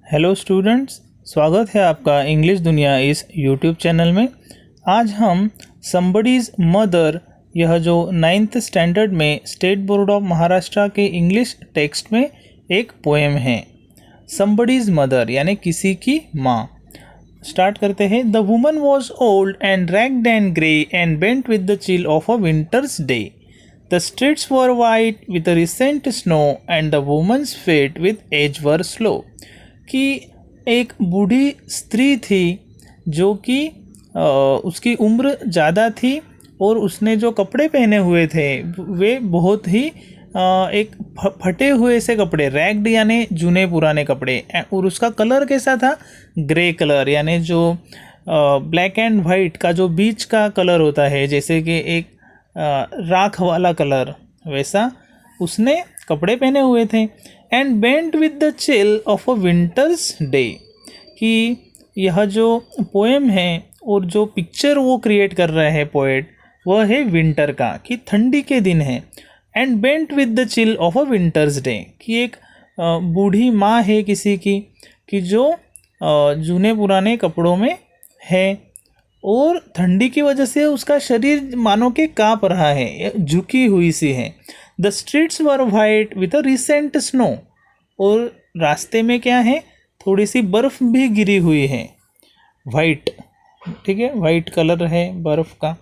Hello students, स्वागत है आपका इंग्लिश दुनिया इस यूट्यूब चैनल में। आज हम समबडीज़ मदर, यह जो 9th स्टैंडर्ड में स्टेट बोर्ड ऑफ महाराष्ट्र के इंग्लिश टेक्स्ट में एक पोएम है। समबडीज़ मदर यानी किसी की माँ। स्टार्ट करते हैं। The woman was old and ragged and grey and bent with the chill of a winters day. The streets were white with the recent snow and the woman's feet with age were slow। कि एक बूढ़ी स्त्री थी जो कि उसकी उम्र ज़्यादा थी और उसने जो कपड़े पहने हुए थे वे बहुत ही एक फटे हुए से कपड़े, रैग्ड यानी जूने पुराने कपड़े, और उसका कलर कैसा था? ग्रे कलर, यानी जो ब्लैक एंड वाइट का जो बीच का कलर होता है, जैसे कि एक राख वाला कलर, वैसा उसने कपड़े पहने हुए थे। And bent with the chill of a winters day, कि यह जो पोएम है और जो पिक्चर वो क्रिएट कर रहा है पोएट, वह है विंटर का, कि ठंडी के दिन है। And bent with the chill of a winters day, कि एक बूढ़ी माँ है किसी की, कि जो जूने पुराने कपड़ों में है और ठंडी की वजह से उसका शरीर मानो के काँप रहा है, झुकी हुई सी है। The streets were white with a recent snow, और रास्ते में क्या है? थोड़ी सी बर्फ़ भी गिरी हुई है, वाइट, ठीक है, वाइट कलर है बर्फ़ का।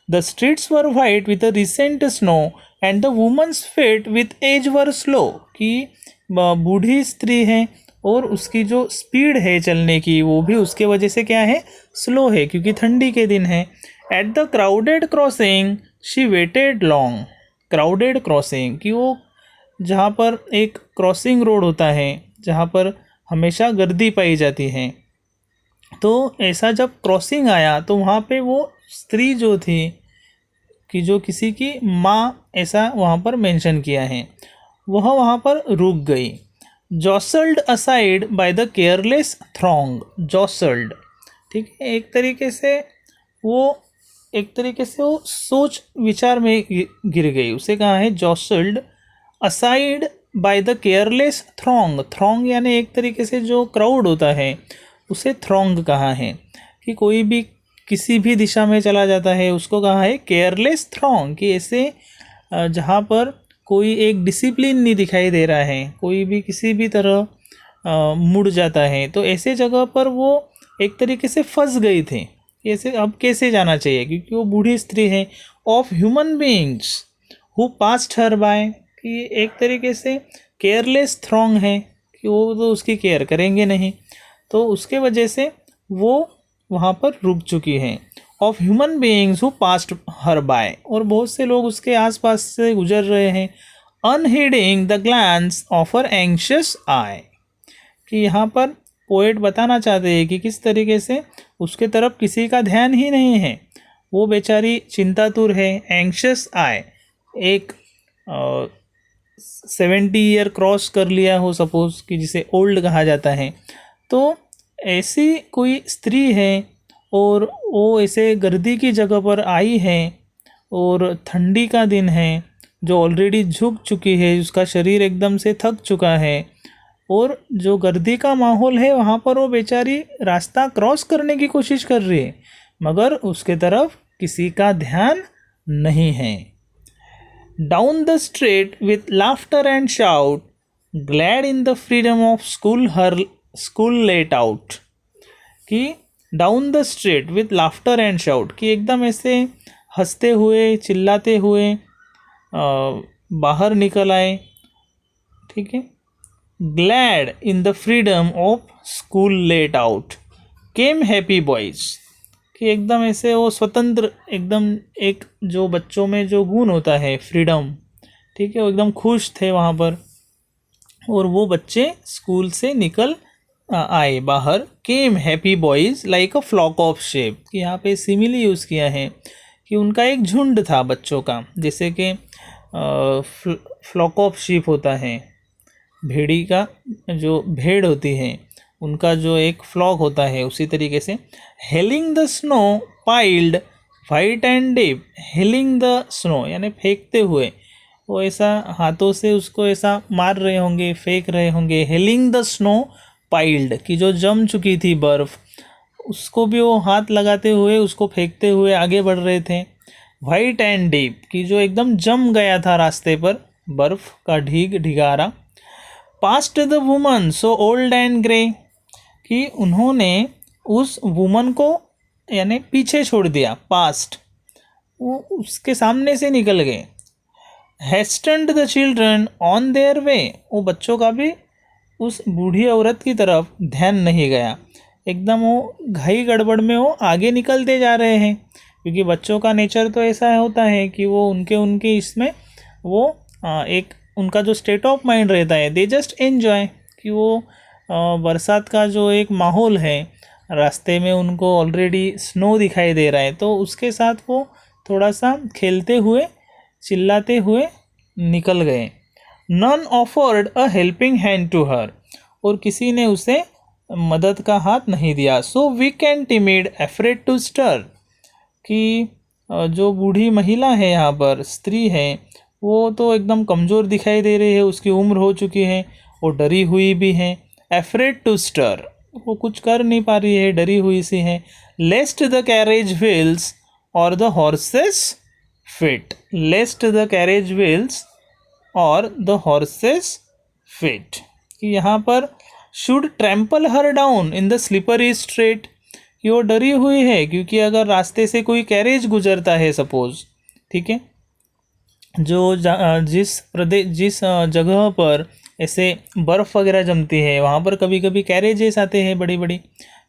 The streets were white with a recent snow and the woman's feet with age were slow, कि बूढ़ी स्त्री है और उसकी जो स्पीड है चलने की वो भी उसके वजह से क्या है? स्लो है, क्योंकि ठंडी के दिन है। At the crowded crossing she weighted long. Crowded crossing, कि वो जहाँ पर एक क्रॉसिंग रोड होता है जहाँ पर हमेशा गर्दी पाई जाती है, तो ऐसा जब क्रॉसिंग आया तो वहाँ पे वो स्त्री जो थी, कि जो किसी की माँ, ऐसा वहाँ पर मेंशन किया है, वह वहाँ पर रुक गई। जॉसल्ड aside by the careless throng. जॉसल्ड, ठीक है, एक तरीके से वो सोच विचार में गिर गई, उसे कहा है जॉसल्ड aside by the careless throng. Throng यानी एक तरीके से जो क्राउड होता है उसे थ्रॉन्ग कहा है, कि कोई भी किसी भी दिशा में चला जाता है उसको कहा है केयरलेस थ्रॉन्ग, कि ऐसे जहाँ पर कोई एक डिसिप्लिन नहीं दिखाई दे रहा है, कोई भी किसी भी तरह मुड़ जाता है, तो ऐसे जगह पर वो एक तरीके से फंस गई थी। ऐसे अब कैसे जाना चाहिए, क्योंकि वो बूढ़ी स्त्री है। Of human beings who passed her by, कि एक तरीके से केयरलेस थ्रॉन्ग है, कि वो तो उसकी केयर करेंगे नहीं, तो उसके वजह से वो वहाँ पर रुक चुकी है। Of human beings who passed her by, और बहुत से लोग उसके आसपास से गुजर रहे हैं। Unheeding the glance of her anxious eye, कि यहाँ पर पोएट बताना चाहते हैं कि किस तरीके से उसके तरफ किसी का ध्यान ही नहीं है, वो बेचारी चिंतातुर है। एंशियस आई, एक 70 ईयर क्रॉस कर लिया हो सपोज, कि जिसे ओल्ड कहा जाता है, तो ऐसी कोई स्त्री है और वो ऐसे गर्दी की जगह पर आई है और ठंडी का दिन है, जो ऑलरेडी झुक चुकी है, उसका शरीर एकदम से थक चुका है, और जो गर्दी का माहौल है वहाँ पर वो बेचारी रास्ता क्रॉस करने की कोशिश कर रही है, मगर उसके तरफ किसी का ध्यान नहीं है। Down the street with laughter and shout, glad in the freedom of school her school let out, कि down the street with laughter and shout, कि एकदम ऐसे हंसते हुए चिल्लाते हुए बाहर निकल आए, ठीक है। Glad in the freedom of school let out came happy boys, कि एकदम ऐसे वो स्वतंत्र, एकदम एक जो बच्चों में जो गुण होता है फ्रीडम, ठीक है, वो एकदम खुश थे वहाँ पर, और वो बच्चे स्कूल से निकल आए बाहर। Came happy boys like a flock of sheep, कि यहाँ पे सिमिली यूज़ किया है, कि उनका एक झुंड था बच्चों का, जैसे कि फ्लॉक ऑफ शीप होता है, भेड़ी का जो भेड़ होती है उनका जो एक फ्लॉक होता है, उसी तरीके से। Hailing the snow piled white and deep. Hailing the snow यानी फेंकते हुए, वो ऐसा हाथों से उसको ऐसा मार रहे होंगे, फेंक रहे होंगे। हेलिंग द स्नो पाइल्ड, कि जो जम चुकी थी बर्फ़, उसको भी वो हाथ लगाते हुए उसको फेंकते हुए आगे बढ़ रहे थे। वाइट एंड डीप, कि जो एकदम जम गया था रास्ते पर, बर्फ़ का ढिगारा। Past the woman so old and grey, कि उन्होंने उस वुमन को यानी पीछे छोड़ दिया, पास्ट, वो उसके सामने से निकल गए। Hastened the children on their way, वो बच्चों का भी उस बूढ़ी औरत की तरफ ध्यान नहीं गया, एकदम वो घाई गड़बड़ में वो आगे निकलते जा रहे हैं, क्योंकि बच्चों का नेचर तो ऐसा होता है कि वो उनके इसमें वो एक उनका जो स्टेट ऑफ माइंड रहता है, दे जस्ट एन्जॉय, कि वो बरसात का जो एक माहौल है, रास्ते में उनको ऑलरेडी स्नो दिखाई दे रहा है, तो उसके साथ वो थोड़ा सा खेलते हुए चिल्लाते हुए निकल गए। None offered a helping hand to her, और किसी ने उसे मदद का हाथ नहीं दिया। So weak and timid afraid to stir, कि जो बूढ़ी महिला है, यहाँ पर स्त्री है, वो तो एकदम कमज़ोर दिखाई दे रही है, उसकी उम्र हो चुकी है, वो डरी हुई भी है। एफ्रेड टू स्टर, वो कुछ कर नहीं पा रही है, डरी हुई सी है। Lest the carriage wheels or the horses feet, lest the carriage wheels or the horses feet, कि यहाँ पर should trample her down in the slippery street, कि वो डरी हुई है, क्योंकि अगर रास्ते से कोई कैरेज गुजरता है सपोज़, ठीक है, जो जिस जगह पर ऐसे बर्फ़ वगैरह जमती है, वहाँ पर कभी कभी कैरेजेस आते हैं बड़ी बड़ी,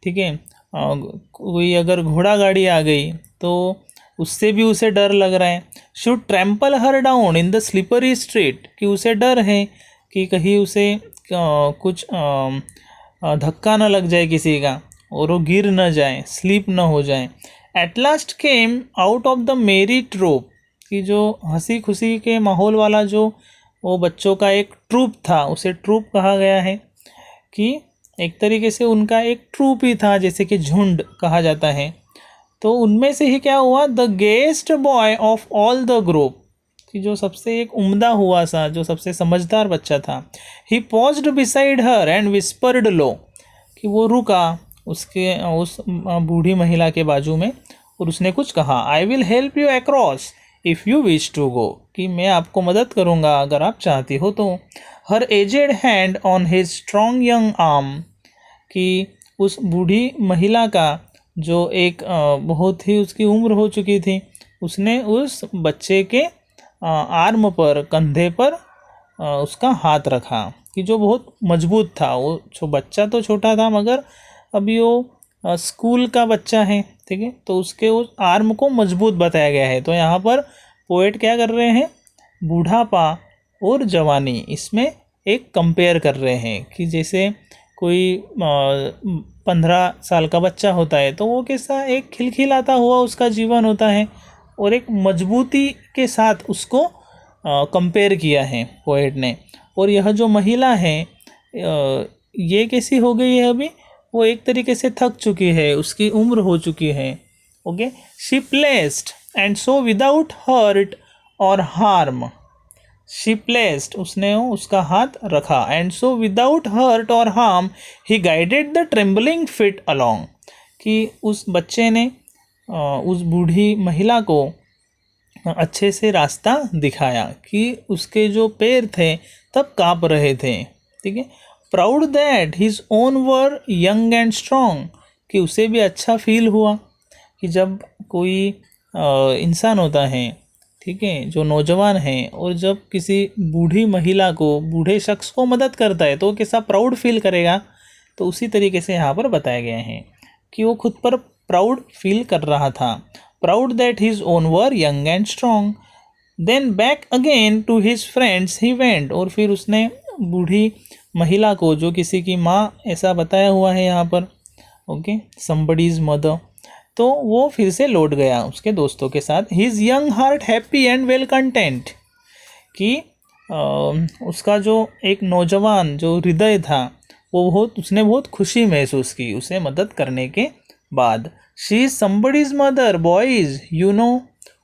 ठीक है, कोई अगर घोड़ा गाड़ी आ गई तो उससे भी उसे डर लग रहा है। Should trample her down in the slippery street, कि उसे डर है कि कहीं उसे कुछ धक्का न लग जाए किसी का, और वो गिर न जाए, स्लीप न हो जाए। At last came out of the मेरी ट्रूप, कि जो हंसी खुशी के माहौल वाला जो वो बच्चों का एक ट्रूप था, उसे ट्रूप कहा गया है, कि एक तरीके से उनका एक ट्रूप ही था, जैसे कि झुंड कहा जाता है। तो उनमें से ही क्या हुआ, the guest boy of all the group, कि जो सबसे एक उम्दा हुआ सा, जो सबसे समझदार बच्चा था। He paused beside her and whispered low, कि वो रुका उस बूढ़ी महिला के बाजू में, और उसने कुछ कहा। I will help you across if you wish to go, कि मैं आपको मदद करूँगा अगर आप चाहती हो तो। Her aged hand on his strong young arm, कि उस बूढ़ी महिला का जो एक बहुत ही उसकी उम्र हो चुकी थी, उसने उस बच्चे के आर्म पर, कंधे पर उसका हाथ रखा, कि जो बहुत मजबूत था। वो बच्चा तो छोटा था, मगर अभी वो स्कूल का बच्चा है, ठीक है, तो उसके उस आर्म को मजबूत बताया गया है। तो यहाँ पर पोएट क्या कर रहे हैं, बूढ़ापा और जवानी, इसमें एक कंपेयर कर रहे हैं, कि जैसे कोई 15 साल का बच्चा होता है तो वो कैसा एक खिलखिलाता हुआ उसका जीवन होता है, और एक मजबूती के साथ उसको कंपेयर किया है पोएट ने। और यह जो महिला है ये कैसी हो गई है, अभी वो एक तरीके से थक चुकी है, उसकी उम्र हो चुकी है। Okay, she placed and so without hurt और हार्म, शी प्लेस्ड, उसने उसका हाथ रखा, एंड सो विदाउट हर्ट और harm he guided the trembling feet along, कि उस बच्चे ने उस बूढ़ी महिला को अच्छे से रास्ता दिखाया, कि उसके जो पैर थे तब काँप रहे थे, ठीक है। Proud that his own were young and strong, कि उसे भी अच्छा फील हुआ कि जब कोई इंसान होता है, ठीक है, जो नौजवान है, और जब किसी बूढ़ी महिला को, बूढ़े शख्स को मदद करता है तो कैसा प्राउड फील करेगा। तो उसी तरीके से यहाँ पर बताया गया है कि वो खुद पर प्राउड फील कर रहा था। Proud that his own were young and strong, then back again to his friends he went, और फिर उसने बूढ़ी महिला को, जो किसी की माँ ऐसा बताया हुआ है यहाँ पर, ओके, समबडीज मदर, तो वो फिर से लौट गया उसके दोस्तों के साथ। His young heart happy and well content, कि उसका जो एक नौजवान जो हृदय था वो उसने बहुत खुशी महसूस की उसे मदद करने के बाद। She is somebody's mother boys you know,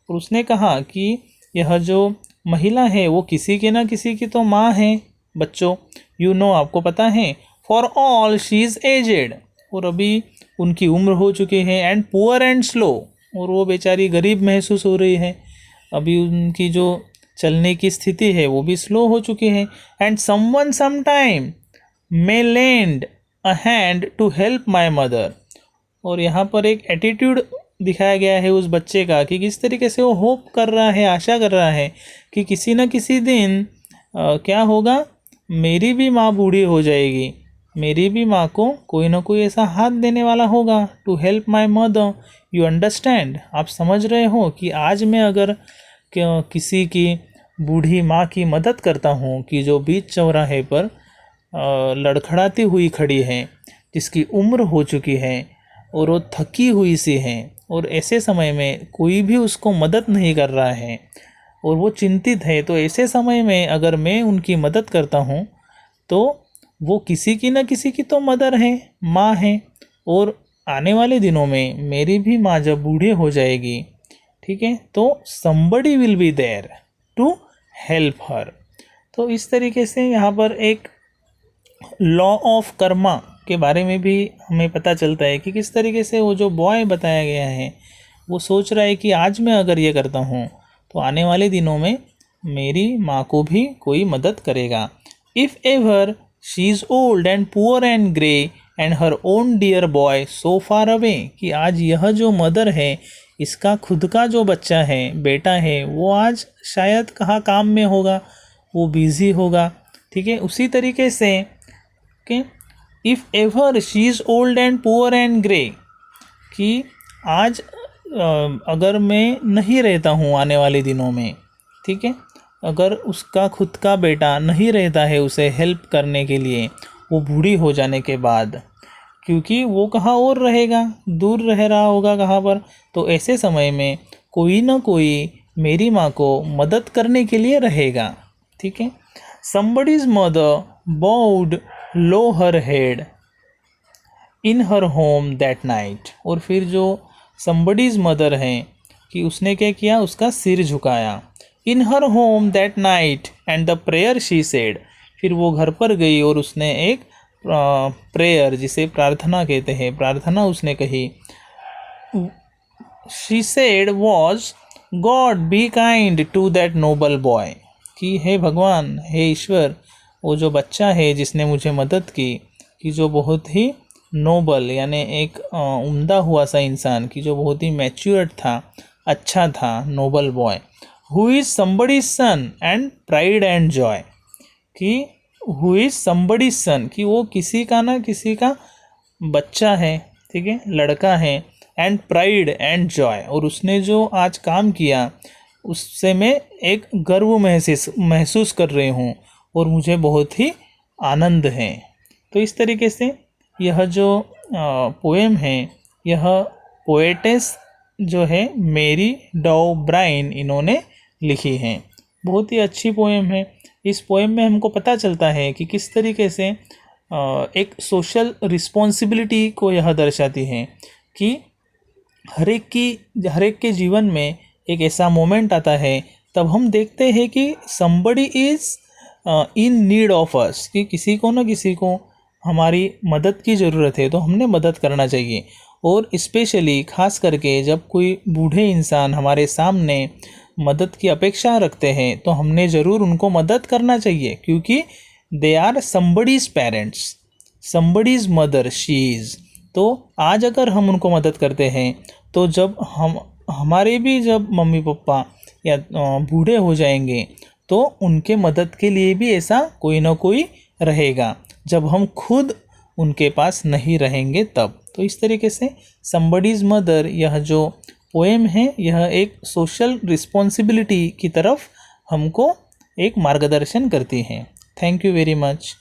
और उसने कहा कि यह जो महिला है वो किसी के ना किसी की तो माँ है बच्चों, यू नो, आपको पता है। For all she is aged, और अभी उनकी उम्र हो चुकी है, एंड पुअर एंड स्लो, और वो बेचारी गरीब महसूस हो रही है, अभी उनकी जो चलने की स्थिति है वो भी स्लो हो चुकी है। And someone some time may lend a hand to help my mother, और यहाँ पर एक एटीट्यूड दिखाया गया है उस बच्चे का कि किस तरीके से वो होप कर रहा है, आशा कर रहा है कि किसी न किसी दिन क्या होगा, मेरी भी माँ बूढ़ी हो जाएगी, मेरी भी माँ को कोई ना कोई ऐसा हाथ देने वाला होगा, to help my mother. You understand, आप समझ रहे हो कि आज मैं अगर किसी की बूढ़ी माँ की मदद करता हूँ कि जो बीच चौराहे पर लड़खड़ाती हुई खड़ी है, जिसकी उम्र हो चुकी है और वो थकी हुई सी है, और ऐसे समय में कोई भी उसको मदद नहीं कर रहा है और वो चिंतित है, तो ऐसे समय में अगर मैं उनकी मदद करता हूँ तो वो किसी की न किसी की तो मदर है, माँ है, और आने वाले दिनों में मेरी भी माँ जब बूढ़ी हो जाएगी, ठीक है, तो somebody will be there to help her. तो इस तरीके से यहाँ पर एक लॉ ऑफ कर्मा के बारे में भी हमें पता चलता है कि किस तरीके से वो जो बॉय बताया गया है वो सोच रहा है कि आज मैं अगर ये करता हूँ तो आने वाले दिनों में मेरी माँ को भी कोई मदद करेगा। If ever she is old and poor and grey and her own dear boy so far away, कि आज यह जो मदर है इसका खुद का जो बच्चा है, बेटा है, वो आज शायद कहाँ काम में होगा, वो बिज़ी होगा, ठीक है। उसी तरीके से कि if ever she is old and poor and grey, कि आज अगर मैं नहीं रहता हूँ आने वाले दिनों में, ठीक है, अगर उसका खुद का बेटा नहीं रहता है उसे हेल्प करने के लिए, वो बूढ़ी हो जाने के बाद, क्योंकि वो कहाँ और रहेगा, दूर रह रहा होगा कहाँ पर, तो ऐसे समय में कोई ना कोई मेरी माँ को मदद करने के लिए रहेगा, ठीक है। somebody's mother bowed low her head in her home that night, और फिर जो somebody's mother है कि उसने क्या किया, उसका सिर झुकाया। in her home that night and the prayer she said, फिर वो घर पर गई और उसने एक प्रेयर, जिसे प्रार्थना कहते हैं, प्रार्थना उसने कही। she said was God be kind to that noble boy, कि हे भगवान, हे ईश्वर, वो जो बच्चा है जिसने मुझे मदद की, कि जो बहुत ही नोबल यानी एक उम्दा हुआ सा इंसान, कि जो बहुत ही मैच्योर्ड था, अच्छा था, noble boy, who is somebody's son and pride and joy, कि हु इज़ समबडीज सन, कि वो किसी का ना किसी का बच्चा है, ठीक है, लड़का है, एंड प्राइड एंड जॉय, और उसने जो आज काम किया उससे मैं एक गर्व महसूस कर रही हूँ और मुझे बहुत ही आनंद है। तो इस तरीके से यह जो पोएम है, यह पोएटेस जो है मेरी डॉ ब्राइन इन्होंने लिखी है। बहुत ही अच्छी पोएम है। इस पोएम में हमको पता चलता है कि किस तरीके से एक सोशल रिस्पॉन्सिबिलिटी को यह दर्शाती है कि हर एक के जीवन में एक ऐसा मोमेंट आता है तब हम देखते हैं कि somebody is in need of us, कि किसी को ना किसी को हमारी मदद की ज़रूरत है तो हमने मदद करना चाहिए। और स्पेशली ख़ास करके जब कोई बूढ़े इंसान हमारे सामने मदद की अपेक्षा रखते हैं तो हमने ज़रूर उनको मदद करना चाहिए, क्योंकि they are somebody's parents, somebody's mother she is. तो आज अगर हम उनको मदद करते हैं तो जब हमारे भी जब मम्मी पापा या बूढ़े हो जाएंगे तो उनके मदद के लिए भी ऐसा कोई ना कोई रहेगा, जब हम खुद उनके पास नहीं रहेंगे तब। तो इस तरीके से somebody's मदर, यह जो पोएम है, यह एक सोशल रिस्पॉन्सिबिलिटी की तरफ हमको एक मार्गदर्शन करती है। Thank you very much.